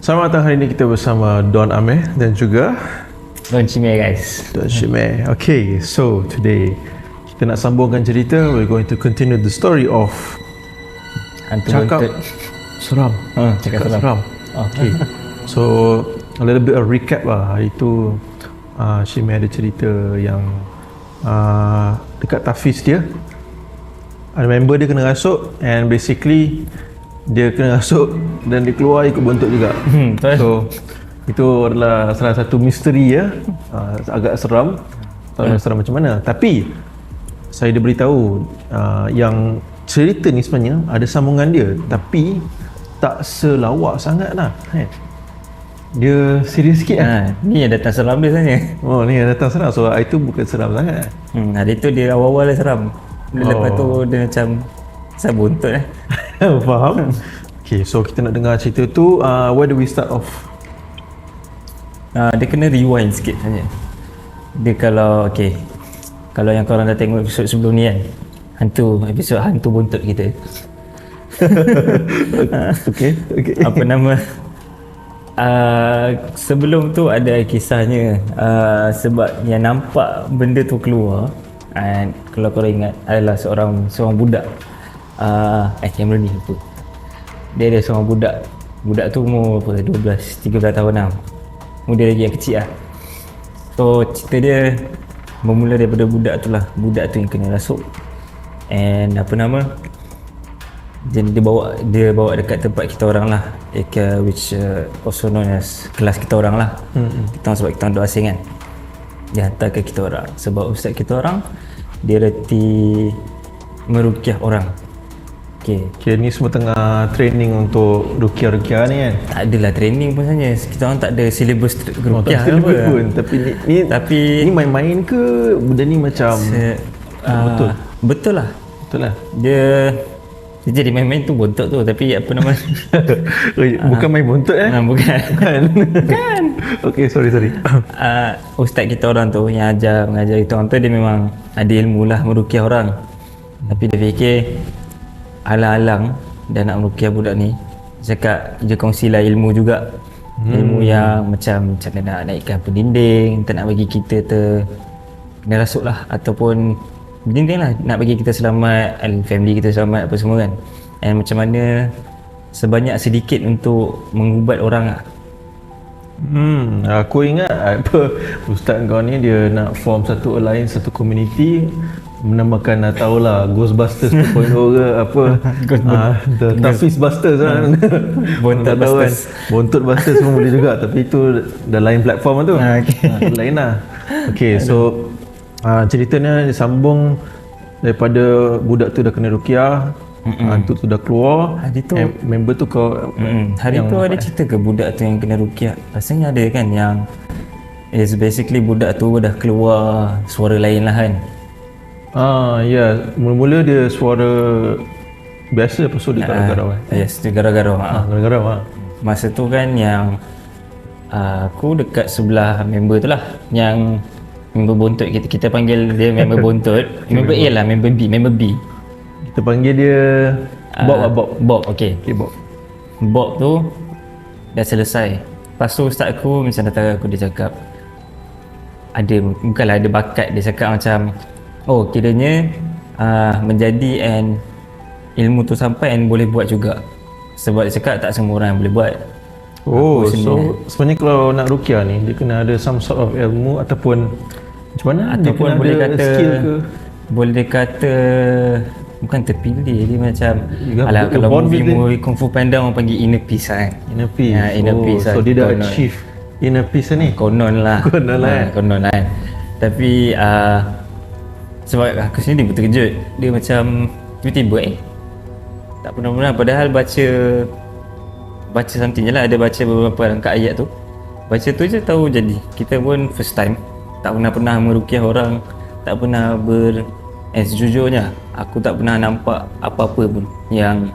Selamat datang, hari ini kita bersama Don Amir dan juga Don Shime, guys. Don Shime. Okay, so today kita nak sambungkan cerita. We're going to continue the story of Hantu Cakap Bontot. Seram. Cakap seram. Okay. So a little bit of recap lah. Hari tu Shime ada cerita yang dekat Tafiz dia ada member dia kena rasuk, and basically dia kena rasuk dan dia keluar ikut bontot juga. So itu adalah salah satu misteri ya. Agak seram. Tak tahu seram macam mana. Tapi saya diberitahu yang cerita ni sebenarnya ada sambungan dia, tapi tak selawak sangat lah. Dia serius sikit lah. Ni yang datang seram dia sebenarnya. Oh, ni yang datang seram. So hari tu bukan seram sangat. Hari tu dia awal-awal dia seram. Lepas tu dia macam saya bontot Faham? Okay, so kita nak dengar cerita tu. Where do we start off? Dia kena rewind sikit sebenarnya. Dia kalau yang korang dah tengok episod sebelum ni kan, episod hantu bontot kita. Okay. Apa nama, sebelum tu ada kisahnya, sebab yang nampak benda tu keluar, and kalau korang ingat adalah seorang budak, kamera ni lupa. Dia ada seorang budak tu umur 12-13 tahun lah, muda lagi, yang kecil lah. So cerita dia bermula daripada budak tu yang kena rasuk, and dia bawa dekat tempat kita orang lah, which also known as kelas kita orang lah. Kita orang, sebab kita orang duk asing kan, dia hantar ke kita orang sebab ustaz kita orang dia reti meruqyah orang. Okay, ni semua tengah training untuk ruqyah ni kan? Tak adalah training pun sebenarnya. Kita orang tak ada silibus ruqyah pun. Tapi ni main-main ke? Benda ni macam betul? Betul lah. Dia jadi main-main tu bontot tu, tapi apa nama bukan main bontot bukan. Okay, sorry. Ustaz kita orang tu yang mengajar kita orang tu, dia memang ada ilmu lah meruqyah orang, tapi dia fikir alang-alang dan nak meruqyah budak ni, cakap dia kongsilah ilmu juga. Ilmu yang macam mana nak naikkan pendinding, tak nak bagi kita kena rasuk lah, ataupun pendinding lah, nak bagi kita selamat, family kita selamat, apa semua kan. And macam mana sebanyak sedikit untuk mengubat orang lah. Aku ingat ustaz kau ni dia nak form satu alliance, satu community, menamakan tahulah Ghostbusters 2.0 ke apa, The Tafiz Busters kan. Bontot Busters. Bontot Busters pun boleh juga, tapi itu dah lain platform tu. Lain lah. Okay, so ceritanya disambung daripada budak tu dah kena ruqyah, hantu tu dah keluar, member tu hari tu ada cerita ke budak tu yang kena ruqyah? Rasanya ada kan, yang is basically budak tu dah keluar suara lain lah kan. Ya, mula-mula dia suara biasa, lepas tu dia garau-garau. Yes, dia garau-garau. Garau-garau. Masa tu kan yang aku dekat sebelah member tu lah, yang member bontot, kita panggil dia member bontot. Member A lah, member B. Kita panggil dia Bob. Okay, Bob. Bob tu dah selesai. Lepas tu ustaz aku macam datang aku, dia cakap bukanlah ada bakat, dia cakap macam kiranya menjadi and ilmu tu sampai and boleh buat juga. Sebab dia cakap tak semua orang yang boleh buat. So sebenarnya kalau nak ruqyah ni, dia kena ada some sort of ilmu ataupun macam mana? Ataupun dia boleh kena kata skill ke? Boleh kata bukan terpilih, dia macam kalau movie Kung Fu Panda orang panggil inner peace kan. Inner peace. Inner peace so dia dah achieve inner peace ni. Konon lah. Tapi sebab aku sendiri terkejut, dia macam tiba-tiba tak pernah padahal baca something je lah, ada baca beberapa rangka ayat tu, baca tu je tahu jadi. Kita pun first time, tak pernah meruqyah orang, tak pernah sejujurnya aku tak pernah nampak apa-apa pun yang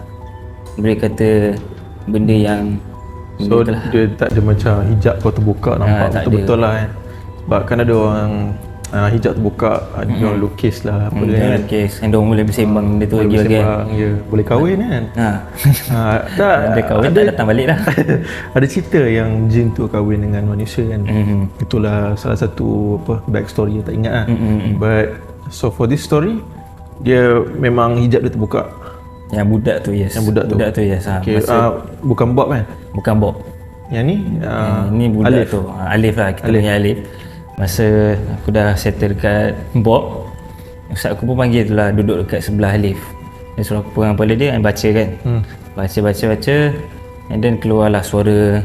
boleh kata benda yang so dia tak ada macam hijab kau terbuka nampak betul-betul lah kan. Sebab kan ada orang hijab terbuka, dia lukis lah apa kan. Okay, and diorang boleh bersembang benda tu lagi kan. Bersembang, ya. Boleh kahwin kan. Tak Ada kahwin tak datang balik dah. Ada cerita yang jin tu kahwin dengan manusia kan. Itulah salah satu back story yang tak ingat lah. But so for this story, dia memang hijab dia terbuka. Yang budak tu yes. Yang budak tu yes. Okay. Bukan Bob kan? Bukan Bob. Yang ni ni budak Alif. tu. Alif lah, kita panggil Alif. Masa aku dah settle dekat Bob, ustaz aku pun panggil tu lah, duduk dekat sebelah Alif. Dia suruh aku pegang kepala dia, baca kan. Baca, and then keluarlah suara.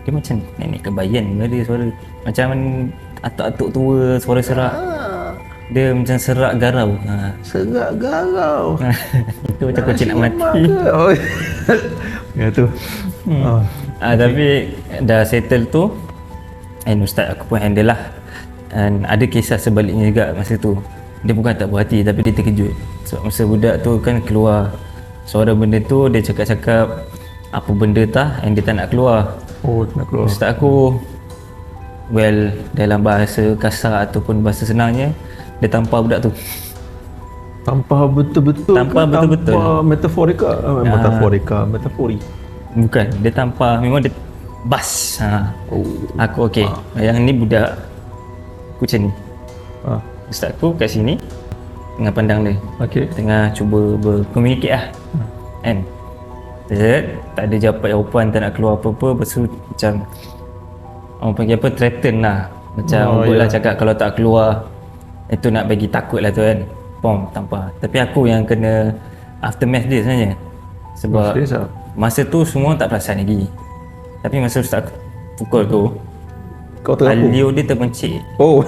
Dia macam nenek kebayan benda dia suara. Macam atuk-atuk tua, suara serak. Dia macam serak garau. Serak garau. Itu macam kucing nak mati. Oh. Ya tu. Tapi dah settle tu, and ustaz aku pun handle lah. And ada kisah sebaliknya juga masa tu. Dia bukan tak berhati tapi dia terkejut. So masa budak tu kan keluar suara benda tu, dia cakap-cakap apa benda tah, and dia tak nak keluar. Oh, nak keluar. Ustaz aku, well, dalam bahasa kasar ataupun bahasa senangnya, dia tampar budak tu. Tampar betul-betul. Tampar betul-betul. Tampar metafori. Bukan, dia tampar, memang dia bas. Aku okey. Yang ni budak aku macam ni. Ustaz aku kat sini tengah pandang dia. Okey. Tengah cuba berkomunikasi lah. Kan? Tak ada jawapan, tak nak keluar apa-apa. Lepas tu macam orang panggil apa, threaten lah. Macam lah cakap kalau tak keluar itu nak bagi takut lah tu kan. Pom, tampar. Tapi aku yang kena aftermath dia sebenarnya. Sebab masa tu semua tak perasan lagi. Tapi masa ustaz aku pukul tu, kau terapung? alio dia terpencit. Oh.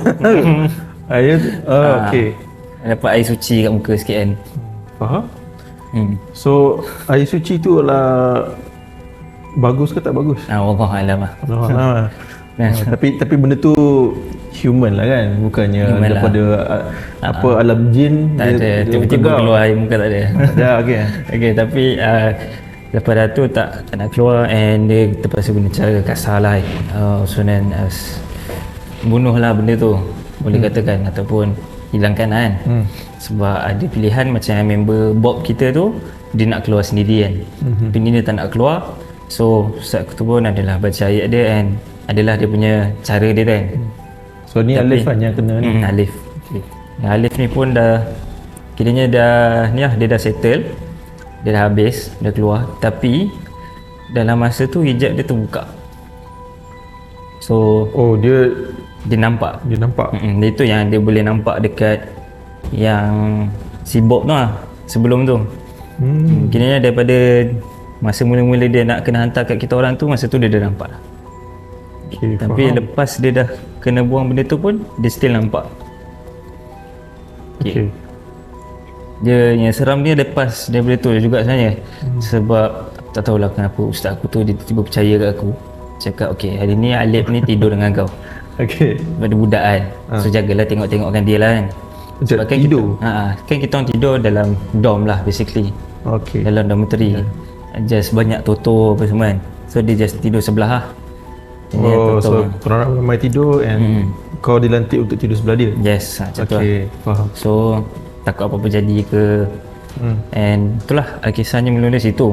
Air okey. Dapat air suci kat muka sikit kan. Faham? So air suci tu lah bagus ke tak bagus? Allah alam lah. Allah. Tapi benda tu human lah kan, bukannya human daripada apa alam jin. Tak ada, tiba-tiba keluar air muka tak ada. Ya, okey. Okey, tapi lepas tu tak nak keluar, and dia terpaksa guna cara kasar lah, so known as bunuh lah benda tu, boleh katakan, ataupun hilangkan kan. Sebab ada pilihan macam member Bob kita tu, dia nak keluar sendiri kan. Tapi ni dia tak nak keluar. So ustaz aku tu pun adalah baca ayat dia, and adalah dia punya cara dia kan. So ni Alif kan yang kena ni. Alif. Yang Alif ni pun dah kiranya dah ni lah, dia dah settle. Dia dah habis, dah keluar. Tapi dalam masa tu hijab dia terbuka. So dia nampak. Dia nampak. Itu yang dia boleh nampak dekat yang si Bob tu lah sebelum tu. Kiranya daripada masa mula-mula dia nak kena hantar kat kita orang tu, masa tu dia dah nampak lah. Okay, tapi faham. Lepas dia dah kena buang benda tu pun, dia still nampak. Okay. Dia yang seram dia lepas daripada tu juga sebenarnya. Sebab tak tahulah kenapa ustaz aku tu dia tiba-tiba percaya kat aku. Cakap okey, hari ni Alif ni tidur dengan kau. Okey. Pada budak kan. So jagalah, tengok-tengokkan dia lah kan. Sebab kan tidur. Kan kita orang tidur dalam dorm lah basically. Okey. Dalam dormitory. Just banyak toto apa semua kan. So dia just tidur sebelah lah. So korang ramai tidur and kau dilantik untuk tidur sebelah dia? Yes, macam tu lah. Faham. So takut apa-apa jadi ke. And itulah kisahnya mula-mula situ.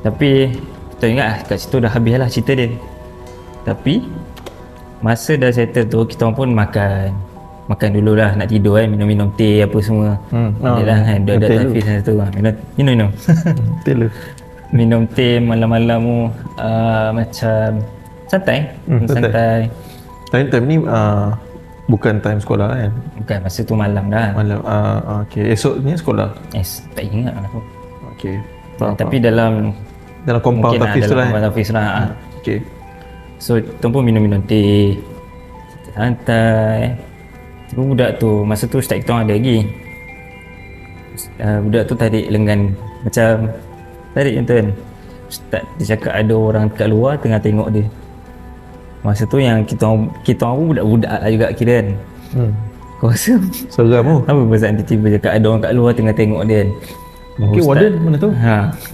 Tapi kita ingat kat situ dah habis lah cerita dia. Tapi masa dah settle tu, kita orang pun makan dululah, nak tidur kan, minum-minum teh apa semua. Adalah kan, dah tahfiz masa tu. Minum. Betul. Minum teh malam-malam tu macam santai. Time ni bukan time sekolah kan? Bukan, masa tu malam dah. Malam. Okey. Esoknya sekolah? Tak ingat lah aku. Okey. Tapi dalam compound tahfiz tu lah. Dalam tahfiz lah. Okey. So kita pun minum-minum teh, santai. Tapi budak tu, masa tu ustaz kita orang ada lagi. Budak tu tarik lengan, macam tarik macam tu kan. Ustaz dia cakap ada orang dekat luar tengah tengok dia. Masa tu yang kita orang pun budak-budak lah juga kira kan. Kau rasa seram tu? Apa pasal tiba-tiba cakap ada orang kat luar tengah tengok dia kan. Mungkin warden mana tu?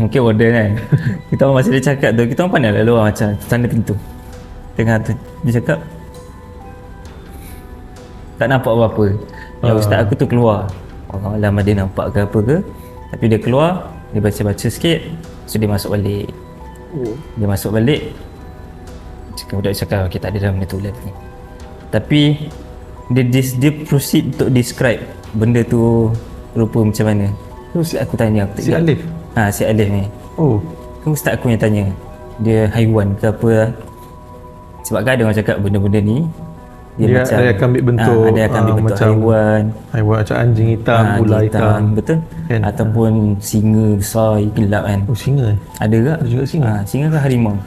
Mungkin warden kan. Kita orang masa dia cakap tu, kita orang pandang lah luar macam tanda pintu. Tengah tu dia cakap tak nampak apa-apa. Yang ustaz aku tu keluar. Allah alam dia nampak ke apa ke. Tapi dia keluar, dia baca-baca sikit, so dia masuk balik. Dia masuk balik. Budak cakap okay, tak ada dalam benda tu lagi. Tapi dia proceed untuk describe benda tu rupa macam mana. Terus aku tanya, aku tak Si ingat. Alif? Si Alif ni. Oh. Kan ustaz aku yang tanya, dia haiwan ke apa lah. Sebab kan ada orang cakap benda-benda ni Dia akan ambil bentuk, ada akan ambil bentuk macam haiwan, macam anjing hitam, ular hitam. betul Kan? ataupun singa besar gelap kan. Oh, singa. Ada ke? Ada juga singa. Singa ke harimau?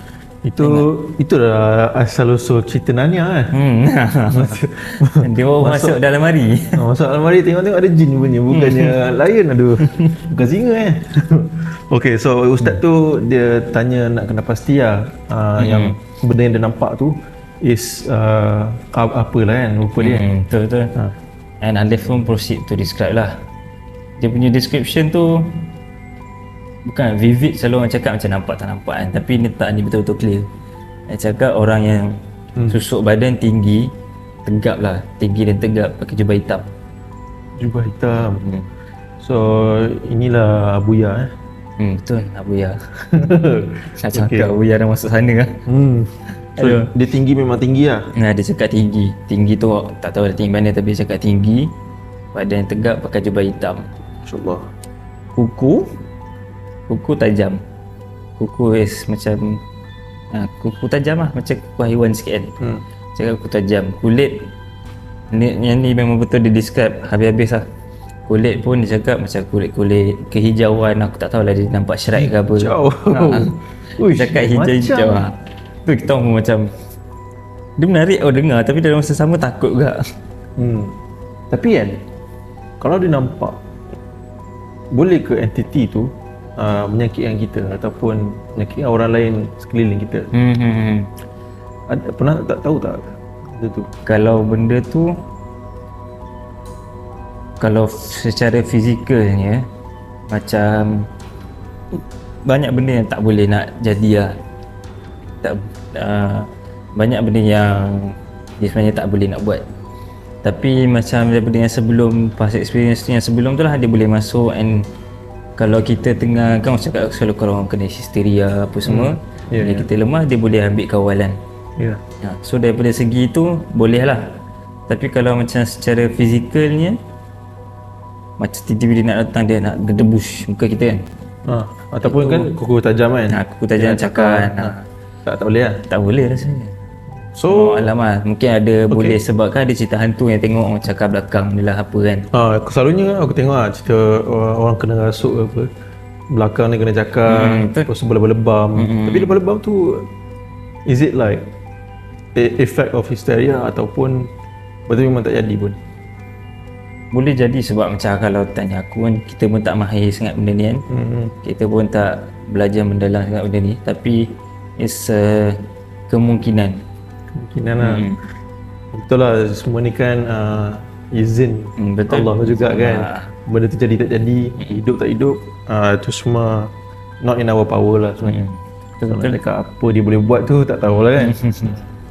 Itulah asal usul cerita Narnia kan. Dia baru masuk dalam hari. Masuk almari tengok-tengok ada jin punya, bukannya lion, aduh. Bukan singa Okay, so ustaz tu dia tanya nak kena pasti lah yang benda yang dia nampak tu is apalah kan rupa dia. Betul. And Alif pun proceed to describe lah. Dia punya description tu bukan vivid, selalu orang cakap macam nampak tak nampak kan, tapi ni tak, ni betul-betul clear. Dia cakap orang yang susuk badan tinggi, tegap lah, tinggi dan tegap, pakai jubah hitam. Jubah hitam. So inilah Abuya Betul, Abuya. Nak cakap Abuya dah masuk sana lah. So dia tinggi, memang tinggi lah. Dia cakap tinggi. Tinggi tu tak tahu dah tinggi mana, tapi dia cakap tinggi, badan tegap, pakai jubah hitam. InsyaAllah. Kuku tajam. Kuku is macam kuku tajam lah, macam kuku haiwan sikit kan. Cakap kuku tajam. Kulit yang ni memang betul dia describe habis-habis lah. Kulit pun dia cakap macam kulit-kulit kehijauan, aku tak tahulah dia nampak shrike ke apa. Hijau. Dia cakap hijau-hijau lah. Tu kita pun macam dia menarik dengar, tapi dalam masa sama takut juga. Tapi kan kalau dia nampak, boleh ke entiti tu menyakitkan kita ataupun menyakitkan orang lain sekeliling kita? Pernah tak tahu tak benda tu? Kalau benda tu, kalau secara fizikalnya macam banyak benda yang tak boleh nak jadi lah. Banyak benda yang dia sebenarnya tak boleh nak buat. Tapi macam daripada yang sebelum, past experience yang sebelum tu lah, dia boleh masuk. And kalau kita tengah, kan orang cakap selalu kalau orang kena histeria apa semua, bila kita lemah, dia boleh ambil kawalan. So daripada segi tu boleh lah. Tapi kalau macam secara fizikalnya, macam tiba-tiba dia nak datang, dia nak gedebus muka kita kan, ataupun itu, kan kuku tajam kan, kuku tajam cakap tak boleh lah. Tak boleh rasanya. So alamak, mungkin ada boleh sebab kan ada cerita hantu yang tengok orang cakap belakang ni lah apa kan. Selalunya aku tengok cerita orang kena rasuk ke apa, belakang ni kena cakap, lepas tu berlebam-lebam. Tapi lebam-lebam tu, is it like effect of hysteria ataupun betul memang tak jadi pun? Boleh jadi sebab macam kalau tanya aku kan, kita pun tak mahir sangat benda ni kan. Kita pun tak belajar mendalam sangat benda ni, tapi it's kemungkinan lah. Betul lah, semua ni kan izin Allah juga kan. Benda tu jadi tak jadi, hidup tak hidup, itu semua not in our power lah sebenarnya. Betul. Dekat apa dia boleh buat tu tak tahulah kan.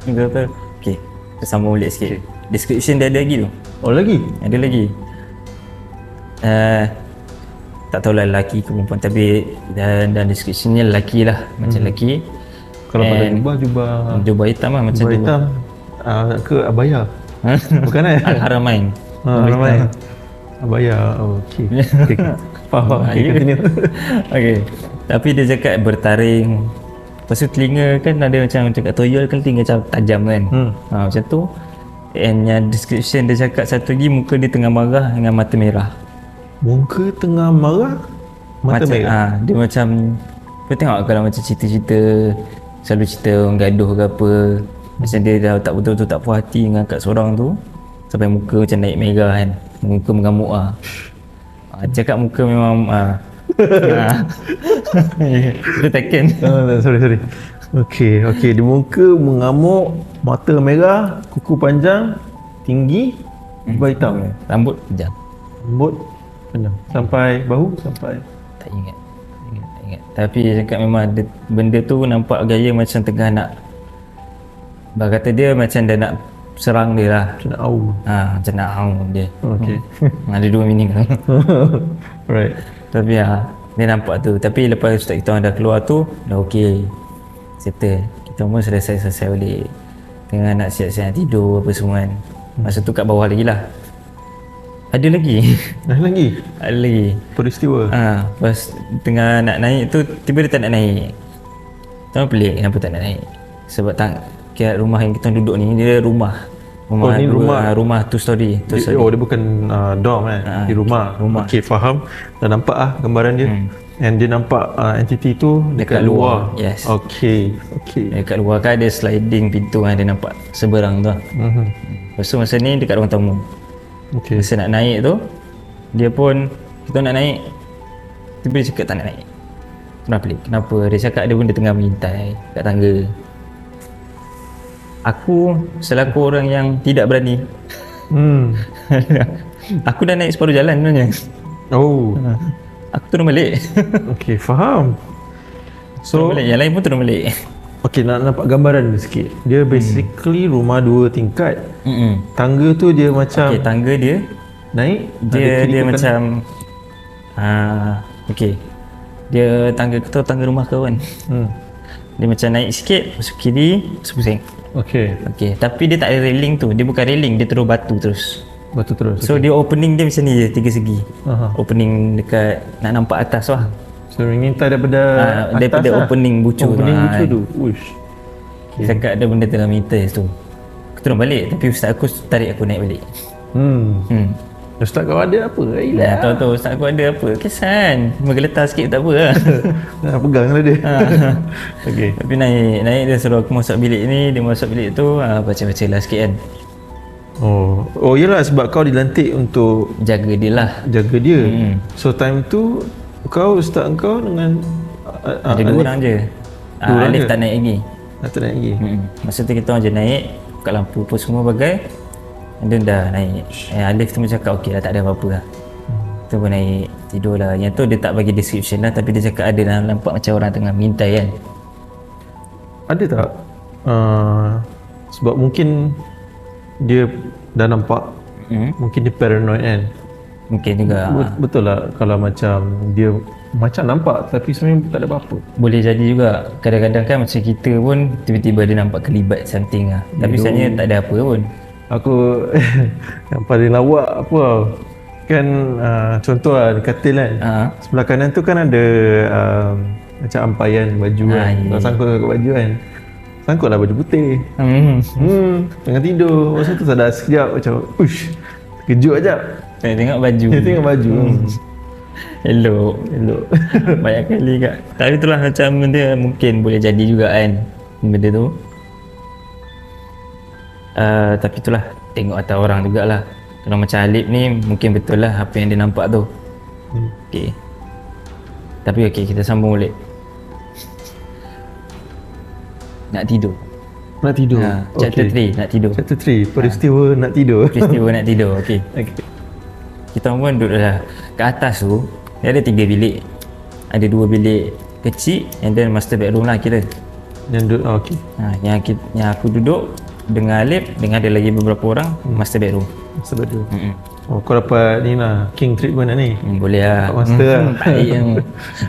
Betul. Okay, kita sambung balik sikit. Description dia ada lagi tu. Oh lagi? Ada lagi. Tak tahulah lelaki ke perempuan, tapi dan descriptionnya lelaki lah, macam lelaki. Kalau pakai jubah hitam lah, macam jubah hitam ke abaya? Bukan Al-Haramain. Haramain. Abaya. Okey. Faham. Continue. Okey. Tapi dia cakap bertaring. Lepas tu telinga kan ada macam cakap toyol kan, telinga macam tajam kan. Macam tu. And yang description dia cakap satu lagi, muka dia tengah marah dengan mata merah. Muka tengah marah, mata merah? Dia macam, kau tengok kalau macam cerita-cerita, selalu cerita orang gaduh ke apa, macam dia dah tak betul-betul tak puas hati dengan kat seorang tu, sampai muka macam naik merah kan, muka mengamuk lah. Cakap muka memang dia taken. Sorry. Okey, dia muka mengamuk, mata merah, kuku panjang, tinggi, jubah hitam. Rambut panjang. Sampai bahu, sampai tak ingat. Tapi dia cakap memang benda tu nampak gaya macam tengah nak, kata dia macam dah nak serang dia lah. Macam nak au. Macam nak dia. Okay. Ada 2 meaning kan. Right. Tapi dia nampak tu. Tapi lepas ustaz kita orang dah keluar tu, dah okey, settle. Kita pun selesai balik. Tengah nak siap-siap nak tidur apa semua kan. Masa tu kat bawah lagi lah. Ada lagi. Ada lagi? Ada lagi. Peristiwa? Pas tengah nak naik tu, tiba dia tak nak naik. Tahu pelik kenapa tak nak naik. Sebab kira rumah yang kita duduk ni, dia rumah. Ni rumah 2 story. Dia bukan dorm kan? Di rumah. Okay, faham. Dah nampak gambaran dia. And dia nampak entity tu dekat luar. Yes. Okay. Dekat luar kan ada sliding pintu kan, dia nampak seberang tu. Lepas tu masa ni dekat ruang tamu. Okay. Masa nak naik tu, dia pun, kita nak naik, tiba dia cakap tak nak naik. Kenapa? Dia cakap ada benda tengah mengintai kat tangga. Aku selaku orang yang tidak berani. Aku dah naik separuh jalan sebenarnya. Aku turun balik. Okay, faham. So, turun balik. Yang lain pun turun balik. Okay, nak nampak gambaran dia sikit. Dia basically rumah 2 tingkat. Tangga tu dia macam, okay, tangga dia naik. Dia macam okay, dia tangga rumah kawan. Dia macam naik sikit, masuk kiri, masuk pusing. Okay, tapi dia tak ada railing tu. Dia bukan railing, dia terus batu terus. So dia opening dia macam ni je, 3 segi. Opening dekat nak nampak atas lah. So mengintai daripada atas daripada lah. opening bucu tu. Uish. Dia cakap ada benda tengah meter tu. Aku turun balik, tapi ustaz aku tarik aku naik balik. Ustaz kau ada apa? Tahu ustaz aku ada apa? Kesan menggeletar sikit tak apa lah. Nak pegang lah dia. Okay. Tapi naik dia suruh aku masuk bilik ni. Dia masuk bilik tu, baca-baca lah sikit kan. Oh yelah, sebab kau dilantik untuk jaga dia. So time tu ustaz kau dengan ada 2 orang je. Alif tak naik lagi. Masa tu kita orang je naik, buka lampu pun semua bagai. Dia dah naik. Alif tu macam cakap okey lah, tak ada apa-apa lah. Tu pun naik, tidur lah. Yang tu dia tak bagi description lah, tapi dia cakap ada nampak macam orang tengah mengintai kan. Ada tak? Sebab mungkin dia dah nampak, mungkin dia paranoid kan. Mungkin juga. Betul lah kalau macam dia macam nampak tapi sebenarnya tak ada apa-apa. Boleh jadi juga. Kadang-kadang kan macam kita pun tiba-tiba dia nampak kelibat something lah. Tapi sebenarnya tak ada apa pun. Aku yang paling lawak apa kan, contoh lah katil kan. Sebelah kanan tu kan ada macam ampaian baju kan. Kau sangkut kat baju kan. Sangkut lah baju putih. Tengah tidur. Masa tu sadar sekejap macam ush, terkejut sekejap. Tengok baju. Dia tengok baju. Elok. Banyak kali kat. Tapi itulah macam benda mungkin boleh jadi juga kan, benda tu. Tapi itulah, tengok atas orang jugalah. Kalau macam Alip ni mungkin betul lah apa yang dia nampak tu. Okay. Tapi okay, kita sambung balik. Nak tidur. Chapter 3, nak tidur. Chapter 3, peristiwa nak tidur. Okay. Kita pun duduk lah kat atas tu. Dia ada 3 bilik. Ada 2 bilik kecil and then master bedroom lah kira. Yang duduk, okay. Yang aku duduk dengan Alip, dengan ada lagi beberapa orang, master bedroom. Kau dapat ni lah, king treatment lah ni. Boleh lah. Master lah. Baik yang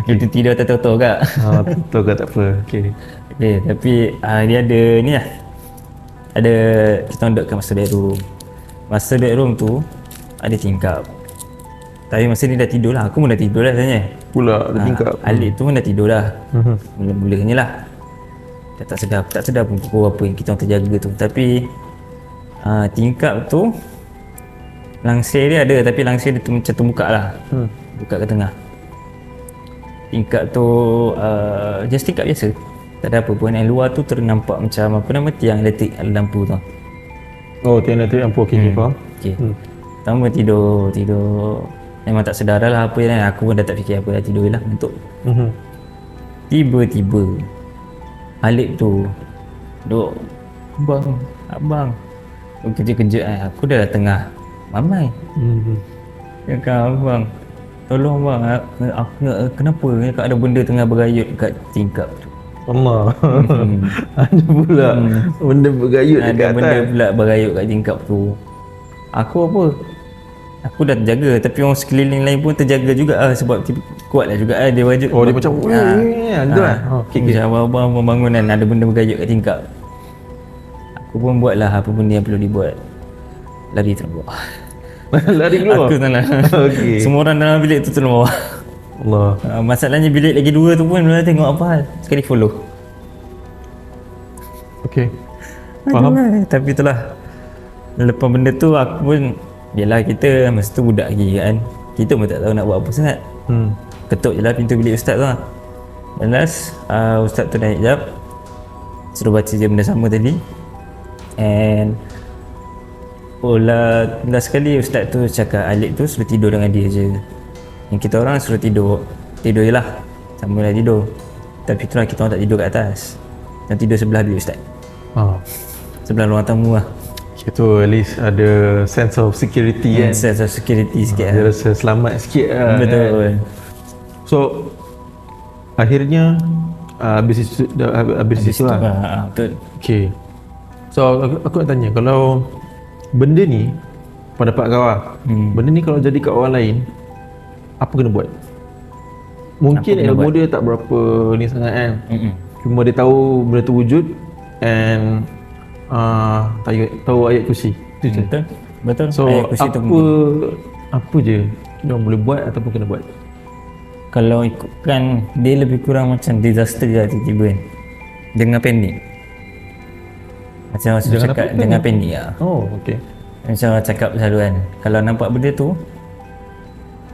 kita tidur tato-tato kak. Tato kak tak apa. Okay, tapi dia ada ni lah. Ada, kita duduk kat master bedroom. Master bedroom tu ada tingkap. Tapi masa ni dah tidur lah. Aku pun dah tidur lah sebenarnya. Pula dah tingkap. Alip tu pun dah tidur dah. Mula-mulanya lah. Dah tak sedar pun pukul apa yang kita orang terjaga tu. Tapi tingkap tu langsir dia ada, tapi langsir dia tu macam terbuka lah. Buka ke tengah. Tingkap tu just tingkap biasa. Tak ada apa pun. Yang luar tu ternampak macam apa nama, tiang elektrik lampu tu. Tiang elektrik lampu. Okay, faham. Pertama tidur memang tak sedar dah lah apa yang aku pun dah tak fikir apa, dah tidur je lah untuk. Tiba-tiba Alip tu duk, abang kejut-kejut aku dah tengah mamai. Dia kata, abang tolong bang, aku kenapa ada benda tengah berayut kat tingkap tu. Allah. Ada pula benda bergayut Ada dekat benda atas. pula berayut kat tingkap tu. Aku apa? Aku dah terjaga, tapi orang sekeliling lain pun terjaga juga sebab kuat lah juga dia wajib. Oh, dia macam ada lah. Okay. Macam abang-abang pembangunan ada benda bergayut kat tingkap. Aku pun buatlah apa benda yang perlu dibuat. Lari terus bawah. Lari keluar. Aku sana. Okey. Semua orang dalam bilik tu terus bawah. Allah. Masalahnya bilik lagi 2 tu pun dia tengok apa hal. Sekali follow. Okey. Faham? Tapi itulah, lepas benda tu aku pun, yelah kita masa tu budak lagi kan, kita pun tak tahu nak buat apa sangat. Ketuk je lah pintu bilik ustaz tu lah. Dan last ustaz tu naik jap, suruh baca je benda sama tadi. And last sekali ustaz tu cakap Alik tu suruh tidur dengan dia je. Yang kita orang suruh tidur je lah, sama lah tidur. Tapi itulah kita orang tak tidur kat atas, dan tidur sebelah bilik ustaz, sebelah ruang tamu lah. Itu at least ada sense of security kan. Sense of security sikit Dia rasa selamat sikit lah. Betul. Kan? So akhirnya habis itu lah. Betul. Okay. So aku nak tanya, kalau benda ni pendapat kau lah, benda ni kalau jadi kat orang lain, apa kena buat? Mungkin ilmu dia tak berapa ni sangat kan. Cuma dia tahu benda tu wujud and tahu ayat kursi. Itu je. Betul. So Ayat kursi tu apa je dia orang boleh buat ataupun kena buat? kalau ikutkan dia lebih kurang macam disaster je tiba-tiba kan. Dengan panik. Macam orang selalu cakap dengan panik lah. Oh, okey. Macam orang cakap selalu kan, kalau nampak benda tu,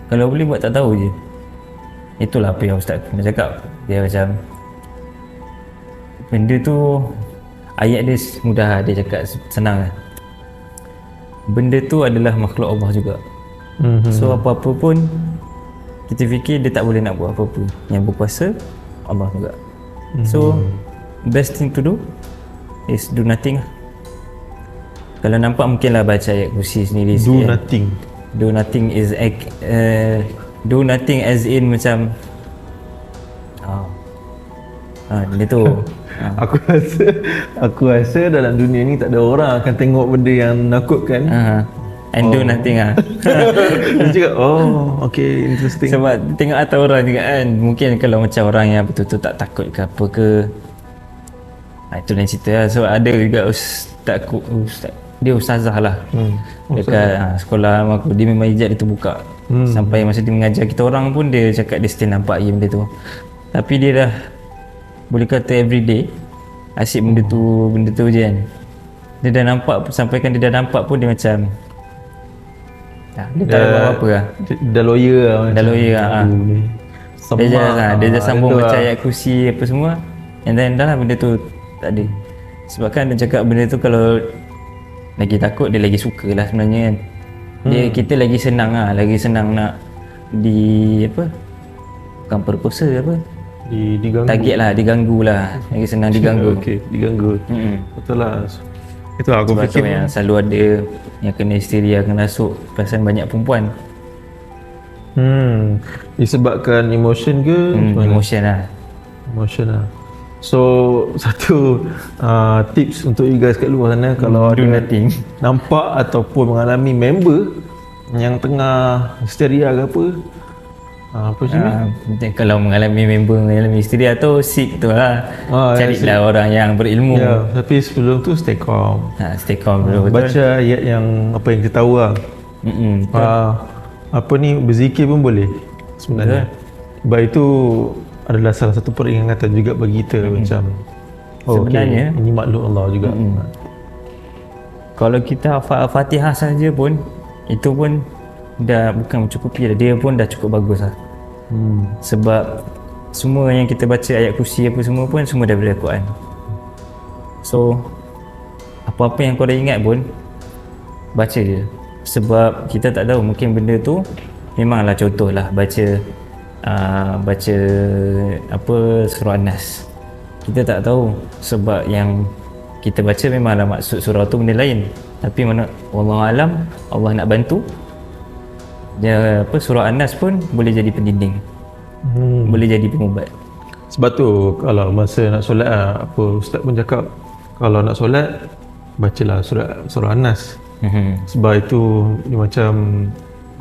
kalau boleh buat tak tahu je. Itulah apa yang Ustaz pernah cakap. Dia macam benda tu, ayat dia mudah, dia cakap senang lah. Benda tu adalah makhluk Allah juga. So apa-apa pun kita fikir dia tak boleh nak buat apa-apa. Yang berkuasa Allah juga. So best thing to do is do nothing lah. Kalau nampak mungkinlah baca ayat kursi sendiri Do sikit. nothing. Do nothing is do nothing as in macam dia tu Aku rasa dalam dunia ni tak ada orang akan tengok benda yang menakutkan. and do nothing lah. Dia cakap, oh okay, interesting. Sebab tengok atas orang juga kan, mungkin kalau macam orang yang betul-betul tak takut ke apa ke, itu lain cerita lah. So ada juga dia ustazah lah dekat sekolah aku, dia memang ijaz dia terbuka. Sampai masa dia mengajar kita orang pun dia cakap dia still nampak je benda tu. Tapi dia dah boleh kata everyday asyik benda tu je kan. Dia dah nampak, sampaikan dia dah nampak pun dia macam dia tak buat apa lah. Dah lawyer lah. Dah lawyer lah. Dia dah sambung baca ayat kursi apa semua, and then dah lah benda tu tak ada. Sebab kan dia cakap benda tu kalau lagi takut dia lagi suka lah sebenarnya kan. Kita lagi senang nak bukan perkosa apa, diganggu. target lah, diganggu lah, lagi senang diganggu. Okey, diganggu. Betul lah. Itu aku Sebab fikir tu yang selalu ada yang kena histeria, kena rasuk, perasaan banyak perempuan. Disebabkan emotion ke? Emotion lah. Emotion lah. So satu tips untuk you guys kat luar sana, kalau Do ada nothing. nampak ataupun mengalami member yang tengah histeria ke apa sih Kalau mengalami isteri atau sick tu lah, carilah orang yang berilmu. ya, tapi sebelum tu stay calm. Stay calm dulu. Baca ayat yang apa yang kita tahu lah. Apa ni, berzikir pun boleh sebenarnya. Sebab itu adalah salah satu peringatan juga bagi kita. Macam sebenarnya ini makhluk Allah juga. Kalau kita hafal Al-Fatihah saja pun, itu pun dah bukan mencukupi dah. Dia pun dah cukup bagus lah. Sebab semua yang kita baca ayat kursi apa semua pun semua daripada Al-Quran. So apa-apa yang kau dah ingat pun baca je. Sebab kita tak tahu, mungkin benda tu memanglah, contohlah baca surah An-Nas, kita tak tahu sebab yang kita baca memanglah maksud surah tu benda lain, tapi mana wallahualam Allah nak bantu dia, surah An-Nas pun boleh jadi pendinding, boleh jadi pengubat. Sebab tu kalau masa nak solat apa ustaz pun cakap kalau nak solat bacalah surah An-Nas. Sebab itu dia macam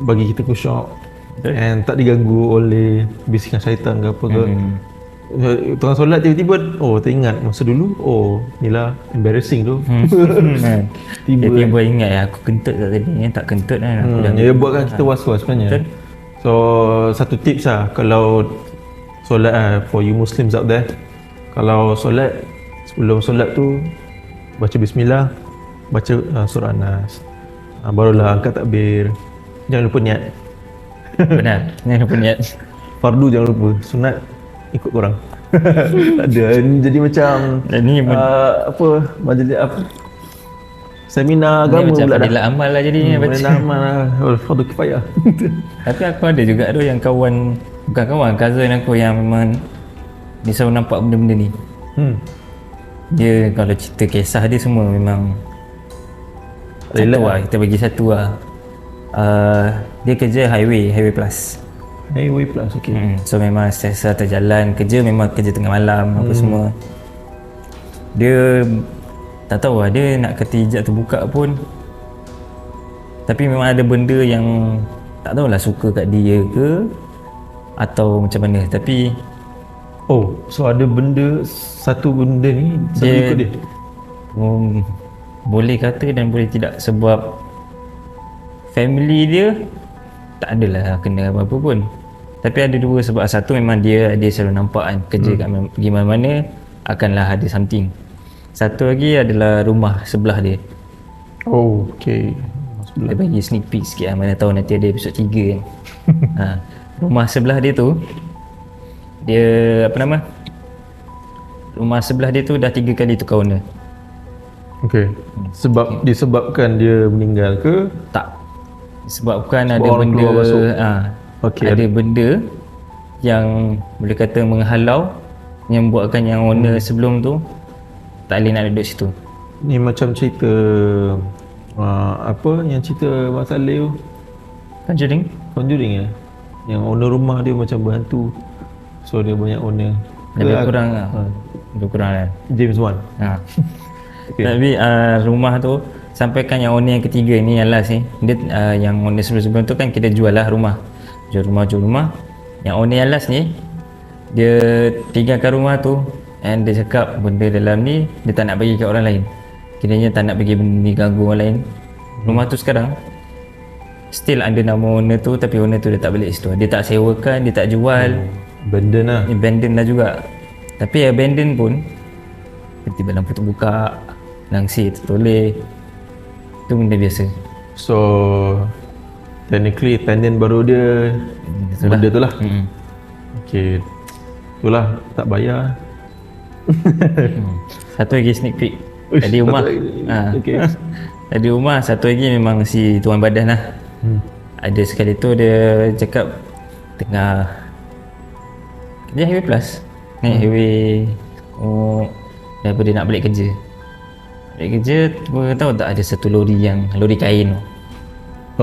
bagi kita khusyuk and tak diganggu oleh bisikan syaitan ke apa ke. Tengah solat tiba-tiba teringat masa dulu inilah embarrassing tu. Tiba-tiba ingat aku kentut tak tadi ni, tak kentut kan aku dah. Dia buatkan kita was-was sebenarnya. So satu tips kalau solat for you Muslims out there, kalau solat sebelum solat tu baca bismillah, baca surah An-Nas, barulah angkat takbir. Jangan lupa niat. Benar, jangan lupa niat. Fardu jangan lupa, sunat ikut korang. Tak ada, jadi macam majlis seminar agama macam pula dah. fadilah amal lah jadinya baca. Fadilah amal lah, fardu kifayah. Tapi aku ada juga tu yang kawan, bukan kawan, cousin aku yang memang dia selalu nampak benda-benda ni. Dia kalau cerita kisah dia semua memang satu lah, kita bagi satu lah. Dia kerja highway plus. Highway plus, okay. So memang setiap atas jalan kerja, memang kerja tengah malam apa semua. Dia tak tahu lah, dia nak kata hijab terbuka pun, tapi memang ada benda yang tak tahulah suka kat dia ke atau macam mana. Tapi so ada satu benda ni selalu ikut dia. Boleh kata dan boleh tidak, sebab family dia tak adalah kena apa-apa pun. Tapi ada dua sebab. Satu memang dia selalu nampak kan kerja kat pergi mana-mana akanlah ada something. Satu lagi adalah rumah sebelah dia. Okay. Dia bagi sneak peek sikit lah, mana tahu nanti ada episod 3 kan. Rumah sebelah dia tu, dia rumah sebelah dia tu dah 3 kali tukar owner. Okay. Disebabkan dia meninggal ke? Tak. Sebabkan ada orang benda keluar masuk. ada benda yang boleh kata menghalau, yang buatkan yang owner sebelum tu tak boleh nak duduk situ. Ni macam cerita yang cerita Mak Saleh tu, Conjuring ya. Yang owner rumah dia macam berhantu. So dia banyak owner. Lebih kurang lah. James Wan. Okay. Tapi rumah tu sampaikan yang owner yang ketiga ni, yang last ni, dia yang owner sebelum-sebelum tu kan kita jual lah rumah. Jual rumah. Yang owner yang last ni, dia tinggalkan rumah tu and dia cakap benda dalam ni dia tak nak bagi kat orang lain. Kiranya tak nak bagi benda ni ganggu orang lain. Rumah tu sekarang still ada nama owner tu, tapi owner tu dia tak balik situ. Dia tak sewakan, dia tak jual. Abandon lah. Abandon lah juga. Tapi abandon pun tiba-tiba lampu terbuka, langsir tertoleh. Itu benda biasa. So technically tenant baru dia benda tu lah. Okay. Itulah tak bayar. Satu lagi sneak peek. Tadi rumah. Okay. Tadi rumah, satu lagi memang si tuan badan lah. Ada sekali tu dia cakap tengah kerja highway plus. Ni highway daripada dia nak balik kerja. Tiba tahu tak ada satu lori kain tu.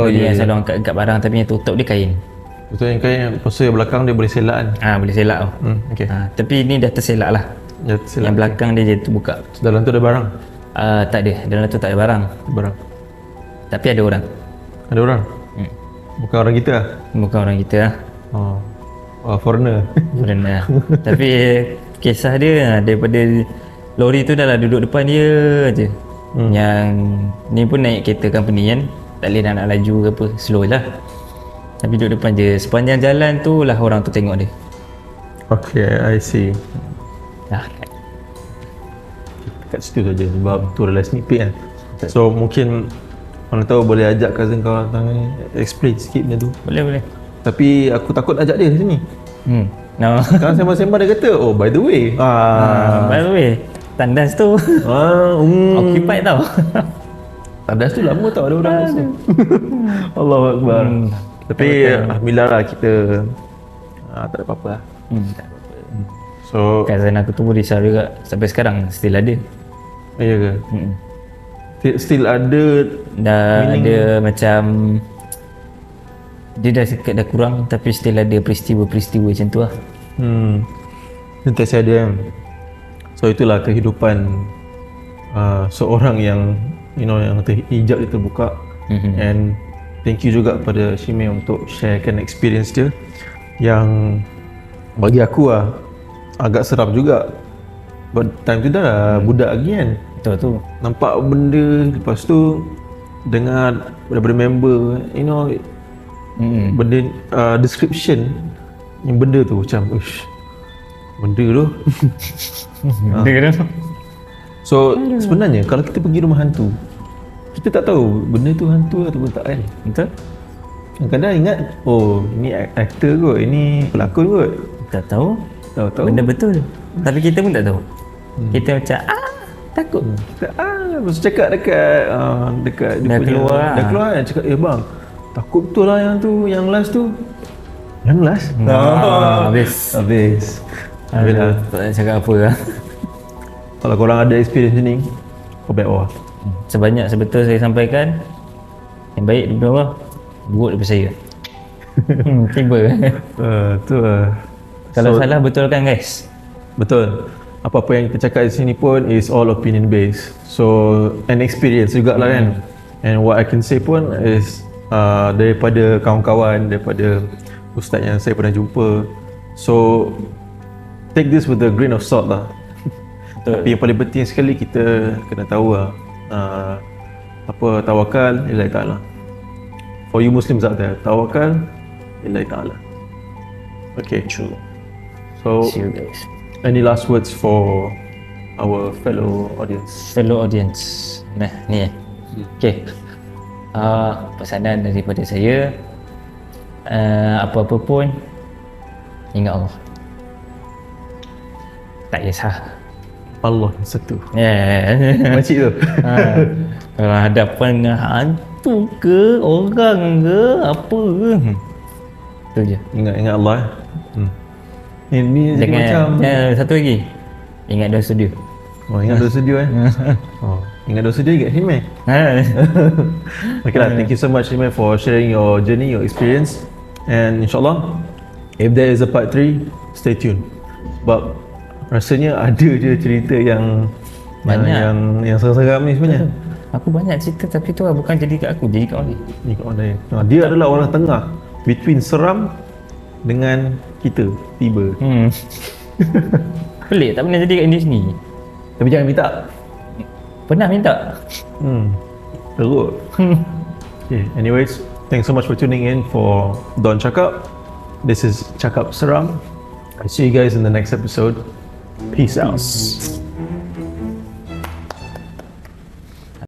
Lori yang selalu angkat barang tapi yang tutup dia kain. Betul, yang kain pasal yang belakang dia boleh selak kan. Boleh selak tu. Okay. Tapi ni dah terselak lah. Yang belakang dia je terbuka. Dalam tu ada barang? Tak ada. Dalam tu tak ada barang. Tapi ada orang. Ada orang? Bukan orang kita lah? Bukan orang kita lah. Foreigner. Tapi kisah dia daripada lori tu dah lah duduk depan dia je. Yang ni pun naik kereta company kan, tak boleh nak laju ke apa, slow lah. Tapi duduk depan je. Sepanjang jalan tu lah orang tu tengok dia. Okay, I see. Kat situ saja sebab tu adalah sneak peek kan. So mungkin mana tahu boleh ajak cousin kau datang explain sikit benda tu. Boleh. Tapi aku takut ajak dia sini. Sekarang sembang-sembang dia kata, by the way. By the way, tandas tu occupied tau. Tandas tu lama tau ada orang masuk. Allahu Akbar. Tapi alhamdulillah lah kita tak ada apa-apa lah. So cousin aku tu pun risau juga. Sampai sekarang still ada. Ya ke? Still ada. Dah meaning ada macam dia dah kurang, tapi still ada peristiwa-peristiwa macam tu lah. sentiasa ada kan. So itulah kehidupan seorang yang yang hijab dia terbuka. And thank you juga kepada Shimei untuk sharekan experience dia yang bagi aku agak seram juga. But time tu dah budak lagi kan. Betul tu. Nampak benda, lepas tu dengar daripada member benda description yang benda tu macam uish, benda tu. Benda tu. So sebenarnya kalau kita pergi rumah hantu, kita tak tahu benda tu hantu ataupun tak kan. Betul? Kadang-kadang ingat ini aktor kot, ini pelakon kot. Tak tahu. Tahu-tahu Benda betul. Tapi kita pun tak tahu. Kita macam takut. Lepas tu cakap dekat dia Dah punya, keluar. dah keluar kan, cakap bang, takut betul lah yang tu, yang last tu. Yang last? Habis. Habis lah. Tak nak cakap apa lah. Kalau korang ada experience ni, kau baik bawah. Sebanyak sebetul saya sampaikan, yang baik daripada Allah, buruk daripada saya. Tiba. Tu lah. Kalau salah betulkan guys. Betul. Apa-apa yang kita cakap di sini pun is all opinion based. So an experience jugalah kan. And what I can say pun is daripada kawan-kawan, daripada ustaz yang saya pernah jumpa. So take this with a grain of salt lah. Betul. Tapi yang paling penting sekali kita kena tahu tawakal lillahi ta'ala. For you Muslims out there, tawakal lillahi ta'ala. Okay, true. So See you guys. any last words for our fellow audience? Fellow audience. Nah, ni Okay. Pesanan daripada saya, apa-apa pun ingat Allah. Tak kisah. Allah yang satu. Makcik tu. Kalau hadapan dengan hantu ke, orang ke, apa ke, tu je. Ingat Allah. Ni jadi macam satu lagi, ingat dosa dia. ingat dosa dia ingat dosa dia, ingat Himai. Okay lah, thank you so much Himai for sharing your journey, your experience. And insyaAllah, if there is a part 3, stay tuned. Sebab rasanya ada je cerita yang Banyak. yang seram-seram ni sebenarnya. Aku banyak cerita tapi tu lah bukan jadi kat aku, jadi kat orang lain. Ni kat orang lain. Dia adalah orang tengah between seram dengan kita tiba. Pelik, tak pernah jadi kat India sini. Tapi jangan minta. Pernah minta. Teruk. Okay, anyways, thanks so much for tuning in for Don Cakap. This is Cakap Seram. I see you guys in the next episode. Peace out.